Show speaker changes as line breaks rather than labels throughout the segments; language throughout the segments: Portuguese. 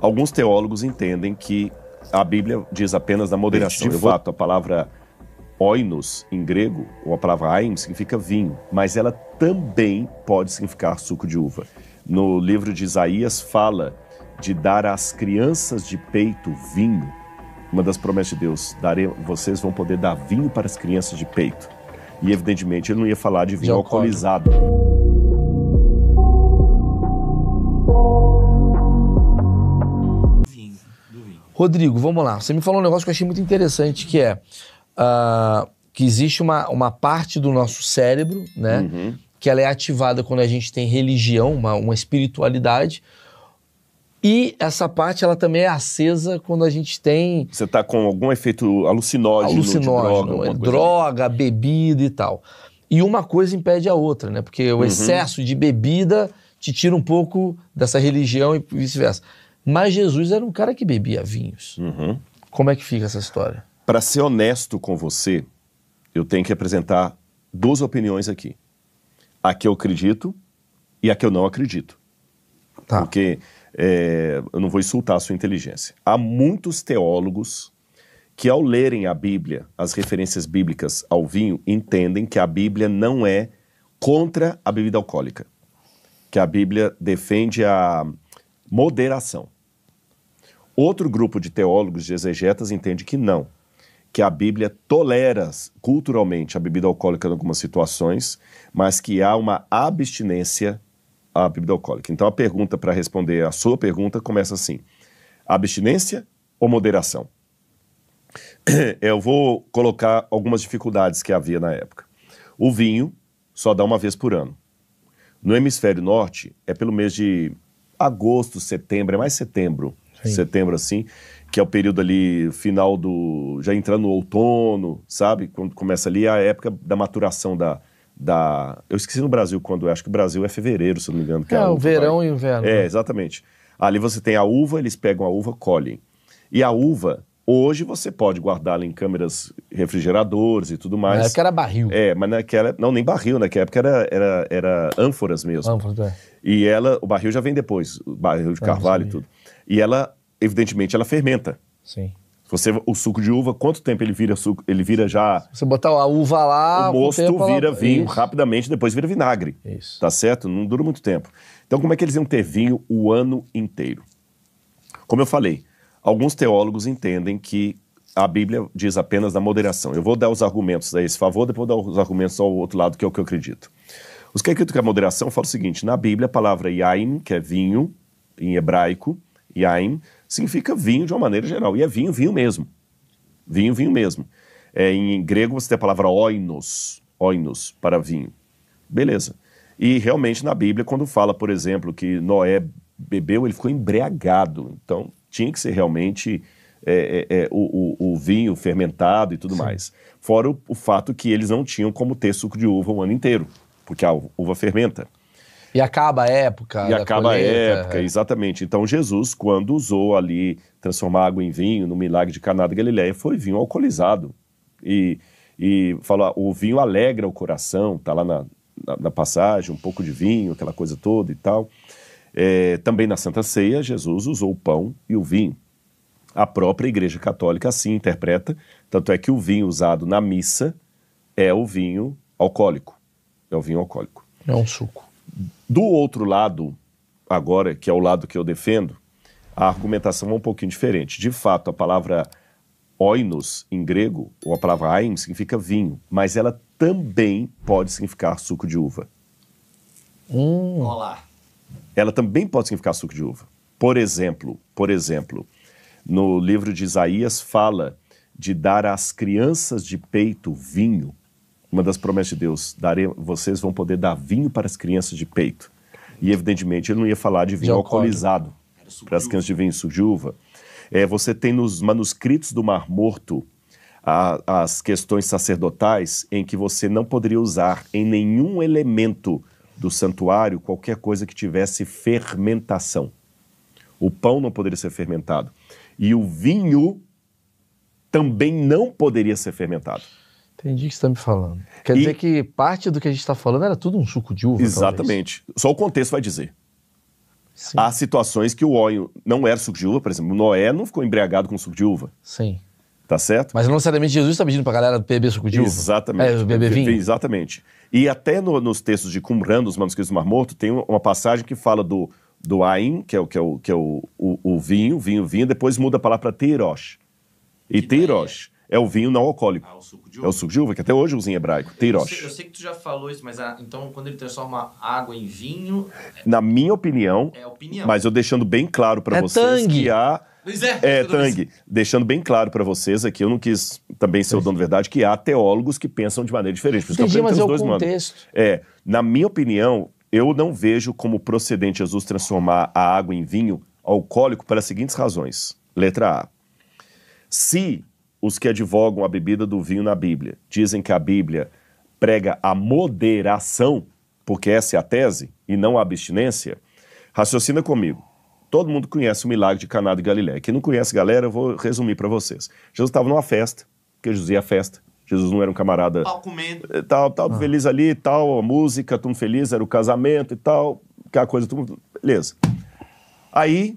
Alguns teólogos entendem que a Bíblia diz apenas da moderação. De fato, a palavra oinos, em grego, ou a palavra aim, significa vinho, mas ela também pode significar suco de uva. No livro de Isaías fala de dar às crianças de peito vinho. Uma das promessas de Deus, vocês vão poder dar vinho para as crianças de peito. E evidentemente ele não ia falar de vinho alcoolizado.
Rodrigo, vamos lá. Você me falou um negócio que eu achei muito interessante, que é que existe uma parte do nosso cérebro, né?
Uhum.
Que ela é ativada quando a gente tem religião, uma espiritualidade. E essa parte, ela também é acesa quando a gente tem...
Você está com algum efeito alucinógeno de
droga, bebida e tal. E uma coisa impede a outra, né? Porque o excesso de bebida te tira um pouco dessa religião e vice-versa. Mas Jesus era um cara que bebia vinhos.
Uhum.
Como é que fica essa história?
Para ser honesto com você, eu tenho que apresentar duas opiniões aqui. A que eu acredito e a que eu não acredito.
Tá.
Porque eu não vou insultar a sua inteligência. Há muitos teólogos que, ao lerem a Bíblia, as referências bíblicas ao vinho, entendem que a Bíblia não é contra a bebida alcoólica. Que a Bíblia defende a moderação. Outro grupo de teólogos, de exegetas, entende que não. Que a Bíblia tolera culturalmente a bebida alcoólica em algumas situações, mas que há uma abstinência à bebida alcoólica. Então a pergunta, para responder a sua pergunta, começa assim: abstinência ou moderação? Eu vou colocar algumas dificuldades que havia na época. O vinho só dá uma vez por ano. No hemisfério norte, é pelo mês de agosto, setembro, é mais setembro, setembro assim, que é o período ali, final do... já entrando no outono, sabe? Quando começa ali a época da maturação eu esqueci no Brasil quando, acho que o Brasil é fevereiro, se não me engano. Que
o verão e o inverno.
Exatamente. Ali você tem a uva, eles pegam a uva, colhem. E a uva, hoje você pode guardá-la em câmeras refrigeradoras e tudo mais.
Na época era barril.
Mas naquela... Não, nem barril, naquela época era ânforas mesmo.
Ânforas,
E o barril já vem depois, o barril de carvalho e tudo. E ela, evidentemente, ela fermenta.
Sim.
O suco de uva, quanto tempo ele vira suco? Ele vira já...
Você botar a uva lá...
O mosto vira vinho
Isso.
rapidamente, depois vira vinagre.
Isso.
Tá certo? Não dura muito tempo. Então, como é que eles iam ter vinho o ano inteiro? Como eu falei, alguns teólogos entendem que a Bíblia diz apenas da moderação. Eu vou dar os argumentos a esse favor, depois vou dar os argumentos ao outro lado, que é o que eu acredito. Os que acreditam que a moderação fala o seguinte: na Bíblia, a palavra yain, que é vinho, em hebraico, yain, significa vinho de uma maneira geral. E é vinho, vinho mesmo. Vinho, vinho mesmo. Em grego você tem a palavra oinos para vinho. Beleza. E realmente na Bíblia, quando fala, por exemplo, que Noé bebeu, ele ficou embriagado. Então tinha que ser realmente o vinho fermentado e tudo mais. Fora o fato que eles não tinham como ter suco de uva o ano inteiro, porque a uva fermenta.
E acaba a época.
E acaba a época, exatamente. Então Jesus, quando usou ali, transformar água em vinho, no milagre de Caná da Galileia, foi vinho alcoolizado. E fala, o vinho alegra o coração, tá lá na passagem, um pouco de vinho, aquela coisa toda e tal. Também na Santa Ceia, Jesus usou o pão e o vinho. A própria Igreja Católica assim interpreta, tanto é que o vinho usado na missa é o vinho alcoólico. É o vinho alcoólico.
É um suco.
Do outro lado, agora, que é o lado que eu defendo, a argumentação é um pouquinho diferente. De fato, a palavra oinos, em grego, ou a palavra aim, significa vinho, mas ela também pode significar suco de uva.
Olá.
Ela também pode significar suco de uva. Por exemplo, no livro de Isaías fala de dar às crianças de peito vinho. Uma das promessas de Deus, vocês vão poder dar vinho para as crianças de peito. E evidentemente ele não ia falar de vinho alcoolizado para as crianças de vinho suco de uva. Você tem nos manuscritos do Mar Morto as questões sacerdotais em que você não poderia usar em nenhum elemento do santuário qualquer coisa que tivesse fermentação. O pão não poderia ser fermentado. E o vinho também não poderia ser fermentado.
Entendi o que você está me falando. Quer dizer que parte do que a gente está falando era tudo um suco de uva,
exatamente. Talvez. Só o contexto vai dizer.
Sim.
Há situações que o óleo não era suco de uva, por exemplo, Noé não ficou embriagado com suco de uva,
Sim.
tá certo?
Mas não necessariamente Jesus está pedindo pra galera beber suco de uva.
Exatamente.
Beber vinho.
Exatamente. E até nos textos de Qumran, nos manuscritos do Mar Morto, tem uma passagem que fala do Ain, que é o vinho, depois muda a palavra para Teirosh. E Teirosh é o vinho não alcoólico.
O suco de uva.
É o suco de uva, que até hoje usa em hebraico. Teirosh.
Eu sei que tu já falou isso, mas então quando ele transforma água em vinho,
Na minha opinião,
é opinião.
mas eu deixando bem claro para
É
vocês
tangue.
que há...
Pois
Tangue. Deixando bem claro para vocês aqui, eu não quis também ser o dono da verdade, que há teólogos que pensam de maneira diferente. Por isso que eu
Entendi, mas
apresentei
é
os
o
dois mandos.
contexto.
Na minha opinião, eu não vejo como procedente Jesus transformar a água em vinho alcoólico pelas seguintes razões. Letra A. Se os que advogam a bebida do vinho na Bíblia dizem que a Bíblia prega a moderação, porque essa é a tese, e não a abstinência, raciocina comigo. Todo mundo conhece o milagre de Caná de Galileia. Quem não conhece, galera, eu vou resumir para vocês. Jesus estava numa festa, porque Jesus ia à festa. Jesus não era um camarada...
Pau comendo.
Feliz ali e tal, a música, tudo feliz, era o casamento e tal, aquela coisa, tudo... Beleza. Aí,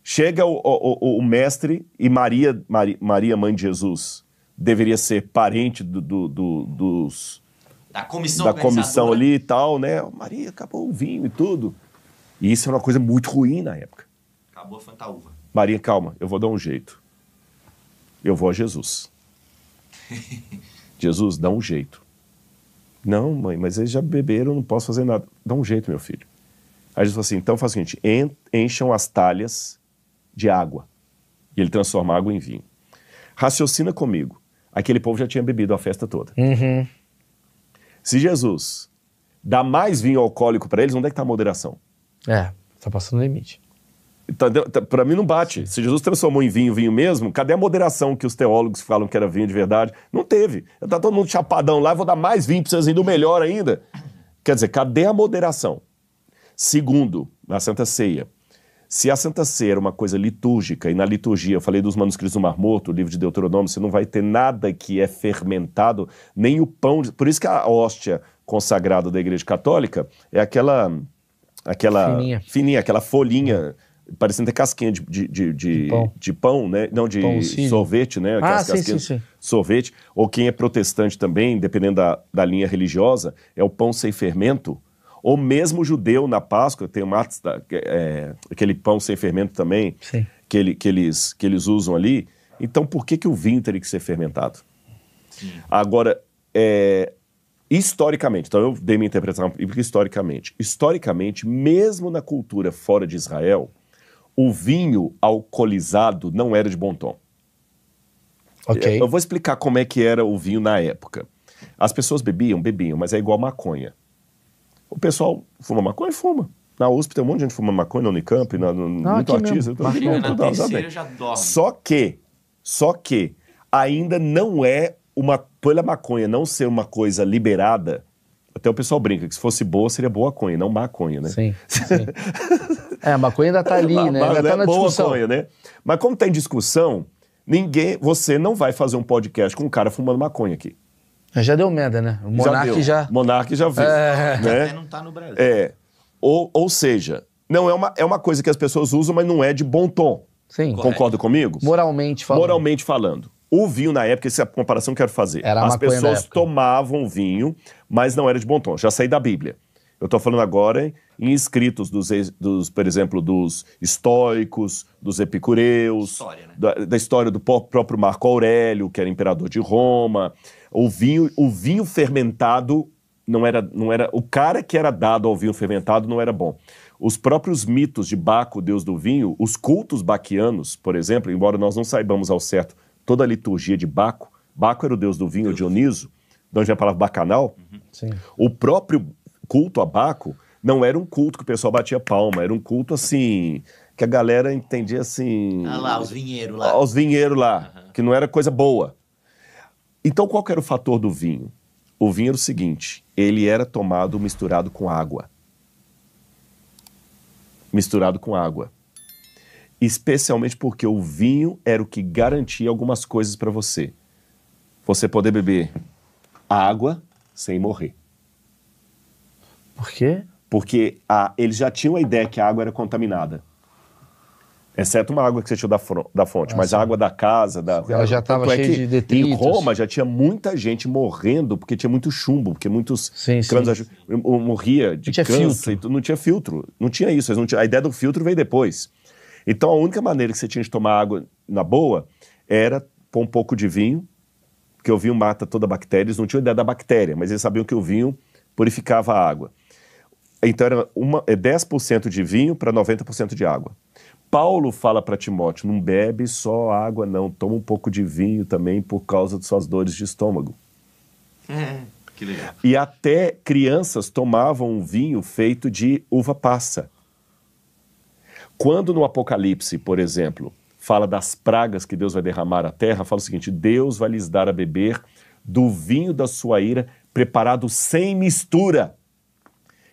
chega o mestre e Maria, mãe de Jesus, deveria ser parente dos...
Da comissão
da comissão
organizadora.
ali e tal, né? Maria, acabou o vinho e tudo. E isso é uma coisa muito ruim na época.
Acabou a fantaúva.
Maria, calma, eu vou dar um jeito. Eu vou a Jesus. Jesus, dá um jeito. Não, mãe, mas eles já beberam, eu não posso fazer nada. Dá um jeito, meu filho. Aí Jesus falou assim, então faz o seguinte, encham as talhas de água. E ele transforma a água em vinho. Raciocina comigo. Aquele povo já tinha bebido a festa toda.
Uhum.
Se Jesus dá mais vinho alcoólico para eles, onde é que está a moderação?
Tá passando o limite.
Para mim não bate. Se Jesus transformou em vinho mesmo, cadê a moderação que os teólogos falam que era vinho de verdade? Não teve. Tá todo mundo chapadão lá, vou dar mais vinho para vocês ainda, melhor ainda. Quer dizer, cadê a moderação? Segundo, na Santa Ceia. Se a Santa Ceia era uma coisa litúrgica, e na liturgia, eu falei dos manuscritos do Mar Morto, o livro de Deuteronômio, você não vai ter nada que é fermentado, nem o pão. Por isso que a hóstia consagrada da Igreja Católica é aquela fininha, aquela folhinha, parecendo ter casquinha de pão, né? Não, de
Pão sírio.
sorvete, né? Aquelas casquinhas
sim.
Sorvete. Ou quem é protestante também, dependendo da linha religiosa, é o pão sem fermento. Ou mesmo judeu na Páscoa, tem aquele pão sem fermento também, que eles usam ali. Então, por que o vinho teria que ser fermentado? Sim. Agora, historicamente, então eu dei minha interpretação bíblica historicamente, mesmo na cultura fora de Israel, o vinho alcoolizado não era de bom tom.
Ok.
Eu vou explicar como é que era o vinho na época. As pessoas bebiam, mas é igual maconha. O pessoal fuma maconha? Fuma. Na USP tem um monte de gente fumando maconha, na Unicamp, muito artista.
Na terceira já dorme.
Só que ainda não é pela maconha não ser uma coisa liberada, até o pessoal brinca que se fosse boa, seria boa maconha, não maconha, né?
Sim. A maconha ainda tá ali, né? Ainda tá na
boa
discussão.
Maconha, né? Mas como tá em discussão, você não vai fazer um podcast com um cara fumando maconha aqui.
Já deu merda, né? O Monark já...
Monark já viu. Né?
Até não tá no Brasil.
Ou seja, não é uma coisa que as pessoas usam, mas não é de bom tom.
Sim.
Concorda comigo?
Moralmente falando.
Moralmente falando. O vinho na época, essa é a comparação que eu quero fazer.
Era a
As
maconha da
pessoas
época.
tomavam vinho, mas não era de bom tom. Já saí da Bíblia. Eu estou falando agora em escritos por exemplo, dos estoicos, dos epicureus,
História, né?
da história do próprio Marco Aurélio, que era imperador de Roma. O vinho fermentado não era. O cara que era dado ao vinho fermentado não era bom. Os próprios mitos de Baco, deus do vinho, os cultos baquianos, por exemplo, embora nós não saibamos ao certo toda a liturgia de Baco, Baco era o deus do vinho, Dioniso, de onde vem a palavra bacanal.
Sim.
O próprio culto a Baco não era um culto que o pessoal batia palma, era um culto assim, que a galera entendia assim...
Ah lá, os vinheiros lá.
Os vinheiros lá, que não era coisa boa. Então qual que era o fator do vinho? O vinho era o seguinte, ele era tomado misturado com água. Misturado com água. Especialmente porque o vinho era o que garantia algumas coisas para você. Você poder beber água sem morrer.
Por quê?
Porque eles já tinham a ideia que a água era contaminada. Exceto uma água que você tirou da fonte. Mas a água da casa...
Ela já estava cheia de detritos.
Em Roma já tinha muita gente morrendo porque tinha muito chumbo, porque muitos câncer morria de câncer. Não tinha filtro. Não tinha isso. A ideia do filtro veio depois. Então a única maneira que você tinha de tomar água na boa era pôr um pouco de vinho, porque o vinho mata toda a bactéria. Eles não tinham ideia da bactéria, mas eles sabiam que o vinho purificava a água. Então era 10% de vinho para 90% de água. Paulo fala para Timóteo, não bebe só água não, toma um pouco de vinho também por causa de suas dores de estômago.
Que legal.
E até crianças tomavam um vinho feito de uva passa. Quando no Apocalipse, por exemplo, fala das pragas que Deus vai derramar à terra, fala o seguinte, Deus vai lhes dar a beber do vinho da sua ira, preparado sem mistura.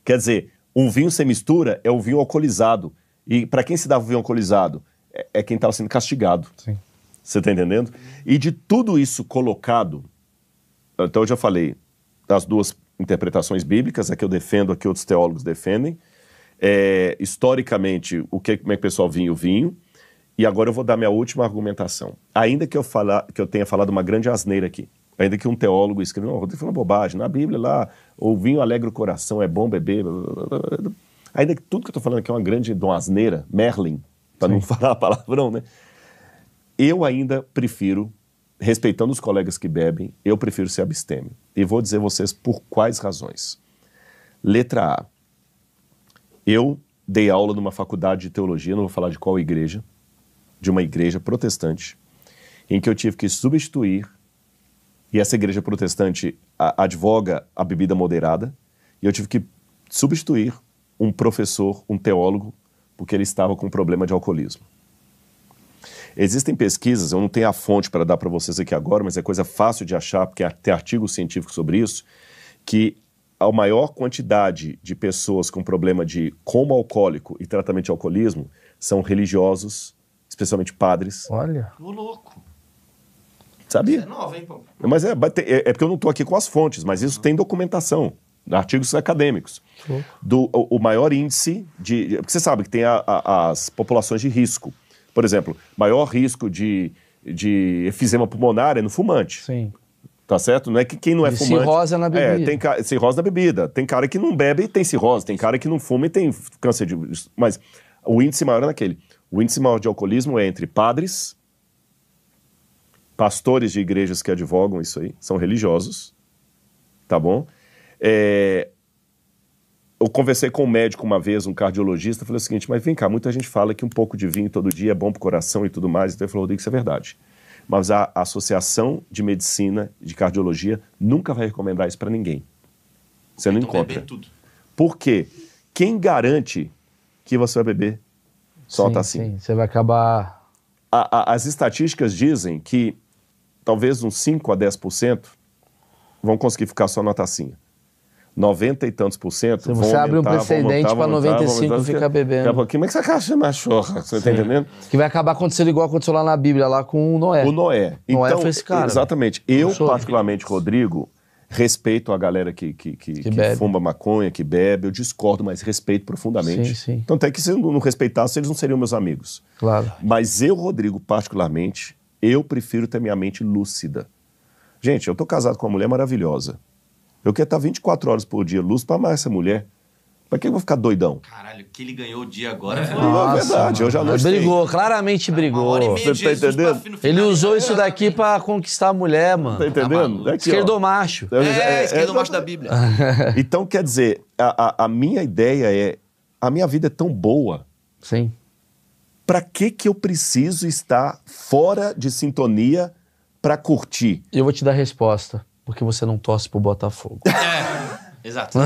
Quer dizer, um vinho sem mistura é o vinho alcoolizado. E para quem se dava o vinho alcoolizado? É quem estava sendo castigado.
Sim.
Você está entendendo? E de tudo isso colocado, então eu já falei das duas interpretações bíblicas, a que eu defendo, a que outros teólogos defendem. Historicamente, como é que o pessoal vinha o vinho. E agora eu vou dar minha última argumentação. Ainda que eu tenha falado uma grande asneira aqui, ainda que um teólogo escreva, Rodrigo falando bobagem, na Bíblia lá, o vinho alegra o coração, é bom beber, ainda que tudo que eu estou falando aqui é uma grande asneira, Merlin, para não falar palavrão, né? Eu ainda prefiro, respeitando os colegas que bebem, eu prefiro ser abstêmio. E vou dizer a vocês por quais razões. Letra A. Eu dei aula numa faculdade de teologia, não vou falar de qual igreja, de uma igreja protestante, em que eu tive que substituir, e essa igreja protestante advoga a bebida moderada, e eu tive que substituir um professor, um teólogo, porque ele estava com um problema de alcoolismo. Existem pesquisas, eu não tenho a fonte para dar para vocês aqui agora, mas é coisa fácil de achar, porque tem artigos científicos sobre isso, que a maior quantidade de pessoas com problema de coma alcoólico e tratamento de alcoolismo são religiosos, especialmente padres.
Olha.
Ô, louco.
Sabia?
Isso é nova, hein, pô?
Mas é porque eu não estou aqui com as fontes, mas isso tem documentação, artigos acadêmicos. O maior índice de... Porque você sabe que tem as populações de risco. Por exemplo, maior risco de efisema pulmonar é no fumante.
Sim.
Tá certo? Não é que quem não é fumante...
Cirrose na bebida.
Tem cirrose na bebida. Tem cara que não bebe e tem cirrose. Tem cara que não fuma e tem câncer de... Mas o índice maior é naquele. O índice maior de alcoolismo é entre padres, pastores de igrejas que advogam isso aí, são religiosos, tá bom? Eu conversei com um médico uma vez, um cardiologista, falei o seguinte, mas vem cá, muita gente fala que um pouco de vinho todo dia é bom pro coração e tudo mais, então ele falou, Rodrigo, isso é verdade. Mas a Associação de Medicina, de Cardiologia, nunca vai recomendar isso para ninguém. Você não encontra.
Tudo.
Por quê? Quem garante que você vai beber só uma tacinha?
Sim, você vai acabar...
As estatísticas dizem que talvez uns 5 a 10% vão conseguir ficar só na tacinha. 90 e tantos por cento
vão aumentar, abre um precedente para 95 ficar bebendo.
Como é que você acha machorra? Você está entendendo?
Que vai acabar acontecendo igual aconteceu lá na Bíblia, lá com o Noé.
O Noé.
Noé
Então,
foi esse cara.
Exatamente. Eu, particularmente, Rodrigo, respeito a galera que fuma maconha, que bebe. Eu discordo, mas respeito profundamente.
Sim.
Tanto é que se eu não respeitasse, eles não seriam meus amigos.
Claro.
Mas eu, Rodrigo, particularmente, eu prefiro ter minha mente lúcida. Gente, eu tô casado com uma mulher maravilhosa. Eu quero estar 24 horas por dia lúcido para amar essa mulher. Pra que eu vou ficar doidão?
Caralho, que ele ganhou o dia agora.
É verdade, eu já não
brigou, claramente brigou.
Uma hora e meia
Você tá entendendo?
Ele usou isso daqui pra conquistar a mulher, mano.
Tá entendendo?
Tá
Esquerdomacho.
Esquerdomacho da Bíblia.
Então, quer dizer, a minha ideia é... A minha vida é tão boa.
Sim.
Pra que eu preciso estar fora de sintonia pra curtir?
Eu vou te dar a resposta. Porque você não torce pro Botafogo.
Exato.